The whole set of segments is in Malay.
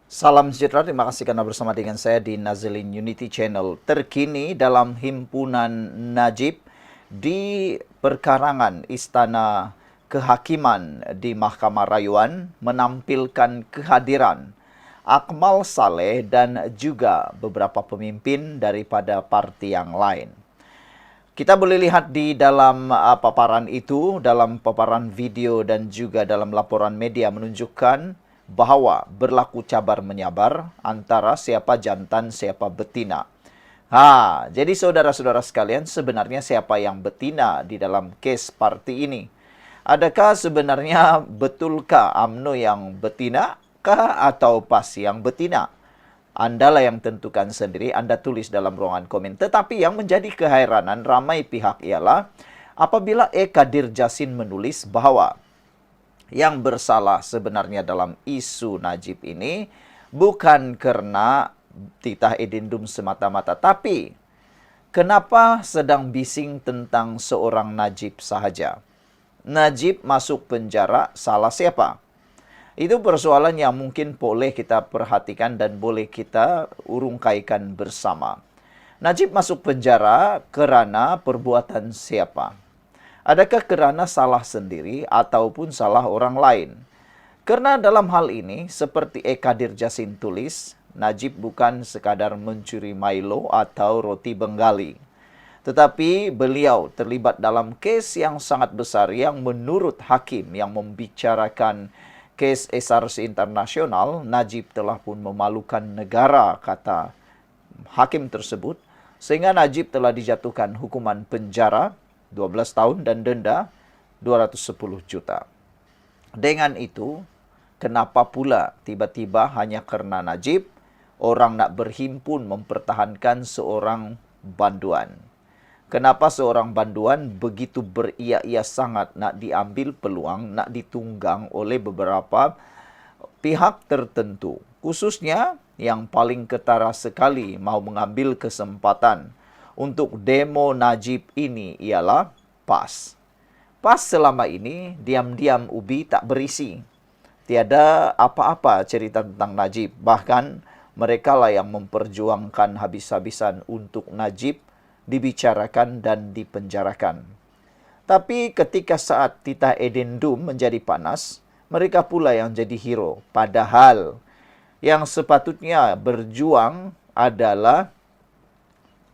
Salam sejahtera, terima kasih karena bersama dengan saya di Nazilin Unity Channel. Terkini dalam himpunan Najib di perkarangan Istana Kehakiman di Mahkamah Rayuan menampilkan kehadiran Akmal Saleh dan juga beberapa pemimpin daripada parti yang lain. Kita boleh lihat di dalam paparan itu, dalam paparan video dan juga dalam laporan media menunjukkan bahawa berlaku cabar menyabar antara siapa jantan, siapa betina. Jadi saudara-saudara sekalian, sebenarnya siapa yang betina di dalam kes parti ini? Adakah sebenarnya betulkah UMNO yang betina kah atau PAS yang betina? Andalah yang tentukan sendiri, Anda tulis dalam ruangan komen. Tetapi yang menjadi keheranan ramai pihak ialah apabila Eka Dirjasin menulis bahwa yang bersalah sebenarnya dalam isu Najib ini bukan karena titah edendum semata-mata, tapi kenapa sedang bising tentang seorang Najib sahaja. Najib masuk penjara, salah siapa? Itu persoalan yang mungkin boleh kita perhatikan dan boleh kita urungkaikan bersama. Najib masuk penjara kerana perbuatan siapa? Adakah kerana salah sendiri ataupun salah orang lain? Karena dalam hal ini, seperti Eka Dirjasin tulis, Najib bukan sekadar mencuri Milo atau roti Bengali. Tetapi beliau terlibat dalam kes yang sangat besar yang menurut hakim yang membicarakan kes SRC Internasional, Najib telah pun memalukan negara, kata hakim tersebut, sehingga Najib telah dijatuhkan hukuman penjara 12 tahun dan denda 210 juta. Dengan itu, kenapa pula tiba-tiba hanya karena Najib, orang nak berhimpun mempertahankan seorang banduan? Kenapa seorang banduan begitu beria-ia sangat nak diambil peluang, nak ditunggang oleh beberapa pihak tertentu. Khususnya yang paling ketara sekali mau mengambil kesempatan untuk demo Najib ini ialah PAS. PAS selama ini diam-diam ubi tak berisi. Tiada apa-apa cerita tentang Najib. Bahkan mereka lah yang memperjuangkan habis-habisan untuk Najib dibicarakan dan dipenjarakan. Tapi ketika saat titah edendum menjadi panas, mereka pula yang jadi hero. Padahal yang sepatutnya berjuang adalah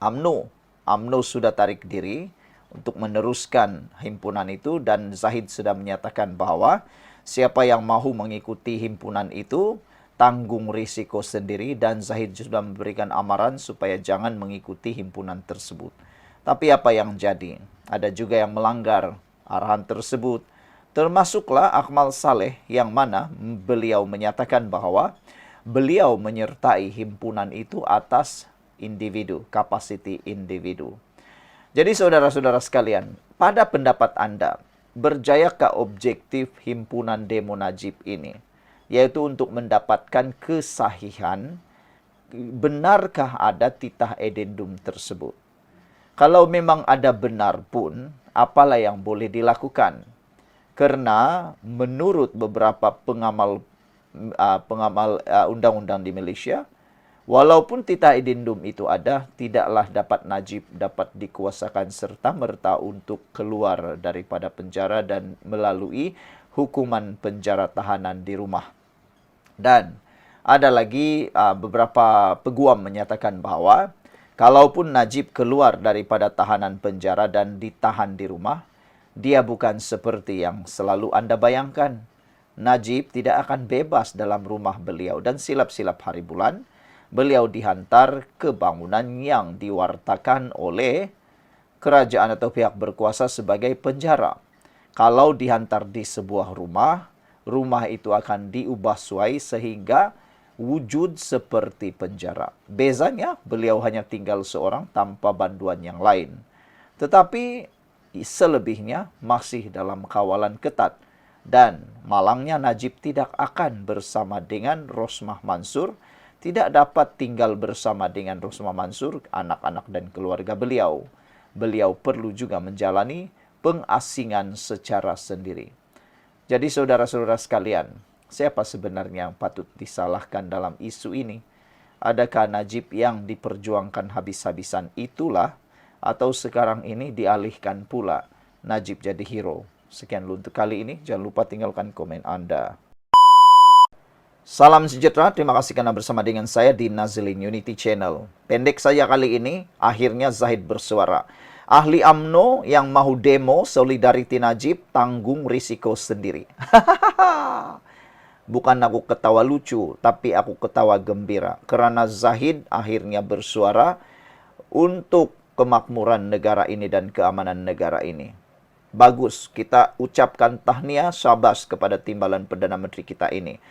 UMNO. UMNO sudah tarik diri untuk meneruskan himpunan itu dan Zahid sudah menyatakan bahwa siapa yang mahu mengikuti himpunan itu tanggung risiko sendiri dan Zahid sudah memberikan amaran supaya jangan mengikuti himpunan tersebut. Tapi apa yang jadi? Ada juga yang melanggar arahan tersebut. Termasuklah Akmal Saleh yang mana beliau menyatakan bahwa beliau menyertai himpunan itu atas individu, kapasiti individu. Jadi saudara-saudara sekalian, pada pendapat Anda, berjayakah objektif himpunan demo Najib ini? Yaitu untuk mendapatkan kesahihan, benarkah ada titah edendum tersebut? Kalau memang ada benar pun, apalah yang boleh dilakukan? Karena menurut beberapa pengamal undang-undang di Malaysia, walaupun titah edendum itu ada, tidaklah dapat Najib dapat dikuasakan serta-merta untuk keluar daripada penjara dan melalui hukuman penjara tahanan di rumah. Dan ada lagi beberapa peguam menyatakan bahawa kalaupun Najib keluar daripada tahanan penjara dan ditahan di rumah, dia bukan seperti yang selalu Anda bayangkan. Najib tidak akan bebas dalam rumah beliau dan silap-silap hari bulan, beliau dihantar ke bangunan yang diwartakan oleh kerajaan atau pihak berkuasa sebagai penjara. Kalau dihantar di sebuah rumah, rumah itu akan diubah suai sehingga wujud seperti penjara. Bezanya, beliau hanya tinggal seorang tanpa bantuan yang lain. Tetapi selebihnya masih dalam kawalan ketat. Dan malangnya Najib tidak akan bersama dengan Rosmah Mansur, tidak dapat tinggal bersama dengan Rosmah Mansur, anak-anak dan keluarga beliau. Beliau perlu juga menjalani pengasingan secara sendiri. Jadi saudara-saudara sekalian, Siapa sebenarnya yang patut disalahkan dalam isu ini? Adakah Najib yang diperjuangkan habis-habisan itulah, atau sekarang ini dialihkan pula Najib jadi hero? Sekian dulu untuk kali ini. Jangan lupa tinggalkan komen Anda. Salam sejahtera, terima kasih karena bersama dengan saya di Nazilin Unity Channel. Pendek saja kali ini, akhirnya Zahid bersuara. Ahli UMNO yang mau demo Solidarity Najib tanggung risiko sendiri. Bukan aku ketawa lucu, tapi aku ketawa gembira. Karena Zahid akhirnya bersuara untuk kemakmuran negara ini dan keamanan negara ini. Bagus, kita ucapkan tahniah syabas kepada timbalan Perdana Menteri kita ini.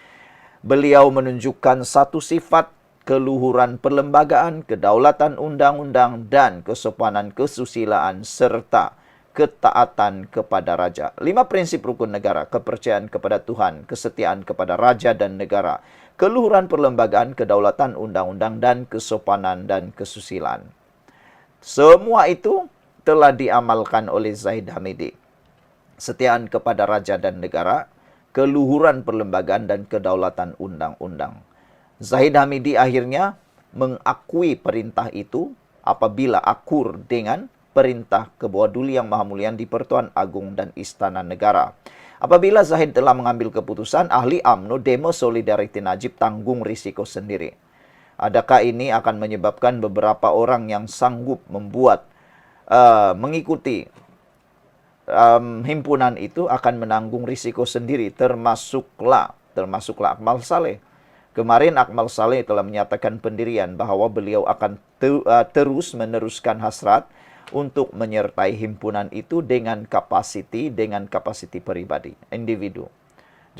Beliau menunjukkan satu sifat keluhuran perlembagaan, kedaulatan undang-undang, dan kesopanan kesusilaan serta ketaatan kepada raja. 5 prinsip rukun negara: kepercayaan kepada Tuhan, kesetiaan kepada raja dan negara, keluhuran perlembagaan, kedaulatan undang-undang, dan kesopanan dan kesusilaan. Semua itu telah diamalkan oleh Zahid Hamidi. Kesetiaan kepada raja dan negara, keluhuran perlembagaan, dan kedaulatan undang-undang. Zahid Hamidi akhirnya mengakui perintah itu apabila akur dengan perintah Ketua Duli Yang Maha Mulia di Pertuan Agung dan Istana Negara. Apabila Zahid telah mengambil keputusan, ahli UMNO demo Solidarity Najib tanggung risiko sendiri. Adakah ini akan menyebabkan beberapa orang yang sanggup mengikuti himpunan itu akan menanggung risiko sendiri, termasuklah Akmal Saleh. Kemarin Akmal Saleh telah menyatakan pendirian bahwa beliau akan terus meneruskan hasrat untuk menyertai himpunan itu dengan kapasiti pribadi, individu.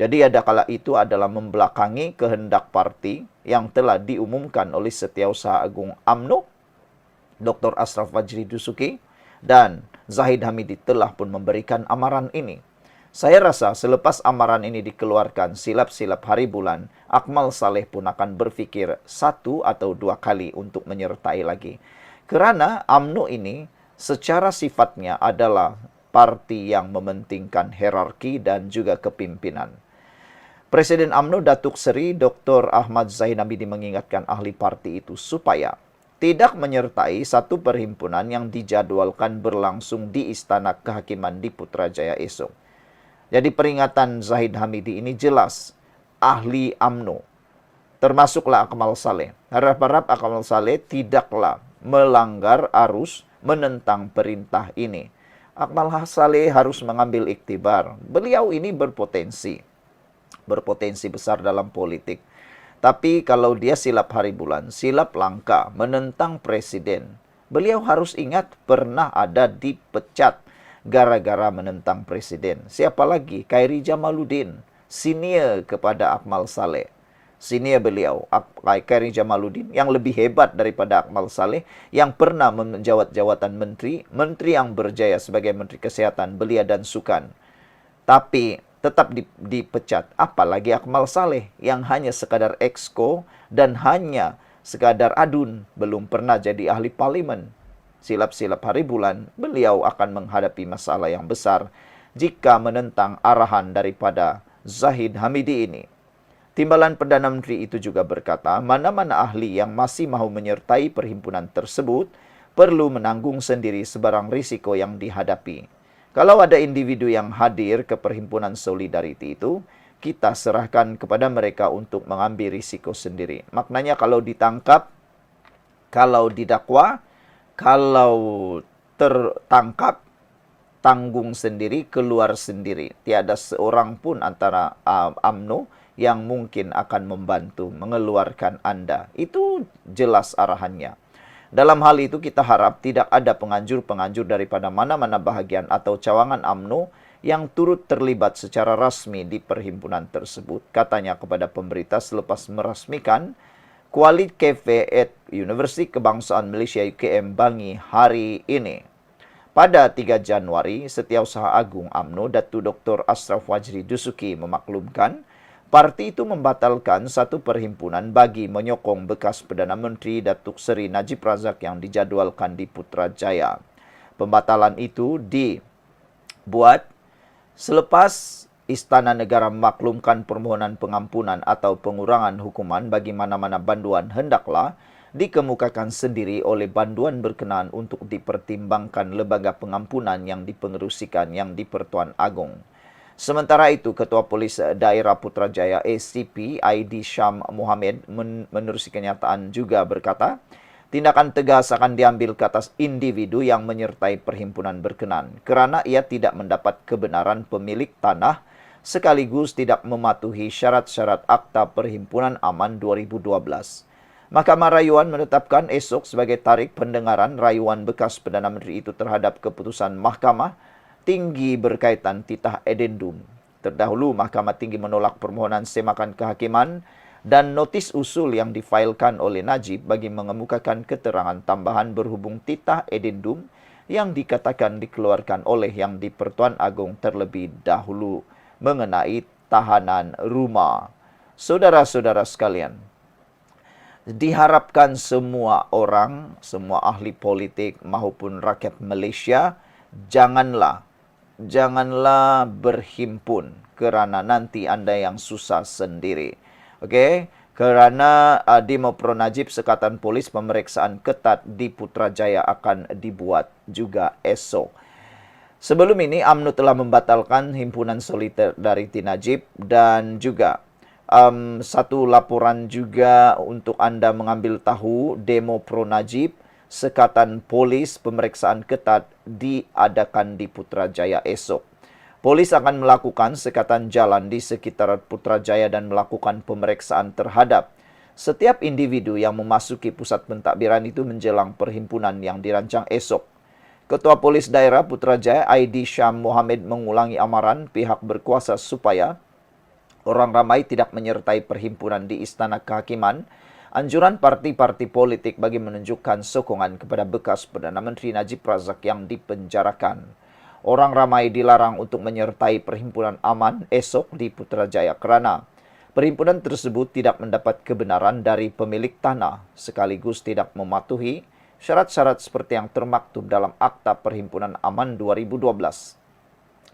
Jadi adakala itu adalah membelakangi kehendak parti yang telah diumumkan oleh Setiausaha Agung UMNO, Dr. Ashraf Fajri Dusuki, dan Zahid Hamidi telah pun memberikan amaran ini. Saya rasa selepas amaran ini dikeluarkan silap-silap hari bulan, Akmal Saleh pun akan berfikir 1 atau 2 kali untuk menyertai lagi. Karena UMNO ini secara sifatnya adalah parti yang mementingkan hierarki dan juga kepimpinan. Presiden UMNO Datuk Seri Dr. Ahmad Zahid Hamidi mengingatkan ahli parti itu supaya tidak menyertai satu perhimpunan yang dijadwalkan berlangsung di Istana Kehakiman di Putrajaya esok. Jadi peringatan Zahid Hamidi ini jelas, ahli UMNO, termasuklah Akmal Saleh. Harap-harap Akmal Saleh tidaklah melanggar arus menentang perintah ini. Akmal Saleh harus mengambil iktibar. Beliau ini berpotensi besar dalam politik. Tapi kalau dia silap hari bulan, silap langkah, menentang presiden, beliau harus ingat pernah ada dipecat gara-gara menentang presiden. Siapa lagi? Khairi Jamaluddin, senior kepada Akmal Saleh. Senior beliau, Khairi Jamaluddin, yang lebih hebat daripada Akmal Saleh, yang pernah menjawat jawatan menteri yang berjaya sebagai Menteri Kesehatan, Belia dan Sukan. Tapi tetap dipecat. Apalagi Akmal Saleh yang hanya sekadar exco dan hanya sekadar adun, belum pernah jadi ahli parlimen. Silap-silap hari bulan, beliau akan menghadapi masalah yang besar jika menentang arahan daripada Zahid Hamidi ini. Timbalan Perdana Menteri itu juga berkata, mana-mana ahli yang masih mahu menyertai perhimpunan tersebut perlu menanggung sendiri sebarang risiko yang dihadapi. Kalau ada individu yang hadir ke perhimpunan Solidarity itu, kita serahkan kepada mereka untuk mengambil risiko sendiri. Maknanya kalau ditangkap, kalau didakwa, kalau tertangkap, tanggung sendiri, keluar sendiri. Tiada seorang pun antara UMNO yang mungkin akan membantu mengeluarkan Anda. Itu jelas arahannya. Dalam hal itu kita harap tidak ada penganjur-penganjur daripada mana-mana bahagian atau cawangan UMNO yang turut terlibat secara rasmi di perhimpunan tersebut. Katanya kepada pemberita selepas merasmikan Kualit Cafe at Universiti Kebangsaan Malaysia UKM Bangi hari ini. Pada 3 Januari, Setiausaha Agung UMNO Datuk Dr. Ashraf Fajri Dusuki memaklumkan parti itu membatalkan satu perhimpunan bagi menyokong bekas Perdana Menteri Datuk Seri Najib Razak yang dijadwalkan di Putrajaya. Pembatalan itu dibuat selepas Istana Negara memaklumkan permohonan pengampunan atau pengurangan hukuman bagi mana-mana banduan hendaklah dikemukakan sendiri oleh banduan berkenaan untuk dipertimbangkan lembaga pengampunan yang dipengerusikan yang di-Pertuan Agong. Sementara itu, Ketua Polis Daerah Putrajaya ACP ID Syam Mohamed menerusi kenyataan juga berkata, tindakan tegas akan diambil ke atas individu yang menyertai perhimpunan berkenan kerana ia tidak mendapat kebenaran pemilik tanah sekaligus tidak mematuhi syarat-syarat Akta Perhimpunan Aman 2012. Mahkamah Rayuan menetapkan esok sebagai tarikh pendengaran rayuan bekas Perdana Menteri itu terhadap keputusan Mahkamah Tinggi berkaitan titah edendum. Terdahulu, Mahkamah Tinggi menolak permohonan semakan kehakiman dan notis usul yang difailkan oleh Najib bagi mengemukakan keterangan tambahan berhubung titah edendum yang dikatakan dikeluarkan oleh yang di-Pertuan Agong terlebih dahulu mengenai tahanan rumah. Saudara-saudara sekalian, diharapkan semua orang, semua ahli politik maupun rakyat Malaysia, janganlah berhimpun kerana nanti anda yang susah sendiri. Okey, kerana demo pro Najib Sekatan Polis pemeriksaan ketat di Putrajaya akan dibuat juga esok. Sebelum ini UMNO telah membatalkan himpunan Solidariti Najib dan juga satu laporan juga untuk anda mengambil tahu demo pro Najib Sekatan Polis pemeriksaan ketat diadakan di Putrajaya esok. Polis akan melakukan sekatan jalan di sekitar Putrajaya dan melakukan pemeriksaan terhadap setiap individu yang memasuki pusat pentadbiran itu menjelang perhimpunan yang dirancang esok. Ketua Polis Daerah Putrajaya ID Syam Mohamed mengulangi amaran pihak berkuasa supaya orang ramai tidak menyertai perhimpunan di Istana Kehakiman. Anjuran parti-parti politik bagi menunjukkan sokongan kepada bekas Perdana Menteri Najib Razak yang dipenjarakan. Orang ramai dilarang untuk menyertai perhimpunan aman esok di Putrajaya kerana perhimpunan tersebut tidak mendapat kebenaran dari pemilik tanah sekaligus tidak mematuhi syarat-syarat seperti yang termaktub dalam Akta Perhimpunan Aman 2012.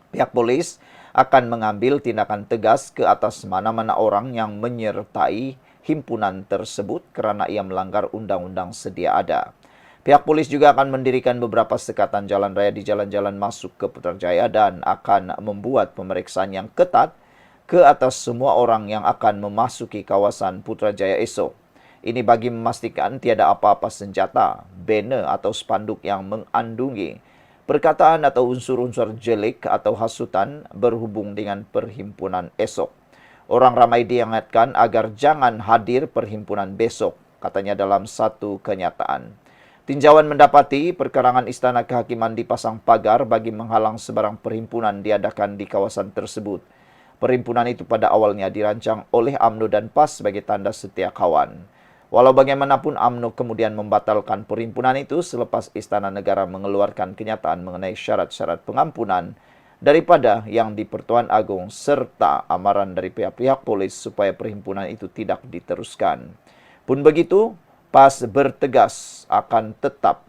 Pihak polis akan mengambil tindakan tegas ke atas mana-mana orang yang menyertai himpunan tersebut kerana ia melanggar undang-undang sedia ada. Pihak polis juga akan mendirikan beberapa sekatan jalan raya di jalan-jalan masuk ke Putrajaya dan akan membuat pemeriksaan yang ketat ke atas semua orang yang akan memasuki kawasan Putrajaya esok. Ini bagi memastikan tiada apa-apa senjata, banner atau spanduk yang mengandungi perkataan atau unsur-unsur jelik atau hasutan berhubung dengan perhimpunan esok. Orang ramai diingatkan agar jangan hadir perhimpunan besok, katanya dalam satu kenyataan. Tinjauan mendapati perkarangan Istana Kehakiman dipasang pagar bagi menghalang sebarang perhimpunan diadakan di kawasan tersebut. Perhimpunan itu pada awalnya dirancang oleh UMNO dan PAS sebagai tanda setia kawan. Walau bagaimanapun UMNO kemudian membatalkan perhimpunan itu selepas Istana Negara mengeluarkan kenyataan mengenai syarat-syarat pengampunan daripada yang di-Pertuan Agong serta amaran dari pihak-pihak polis supaya perhimpunan itu tidak diteruskan. Pun begitu, PAS bertegas akan tetap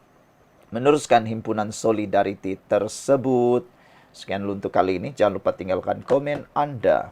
meneruskan himpunan Solidariti tersebut. Sekian dulu untuk kali ini. Jangan lupa tinggalkan komen Anda.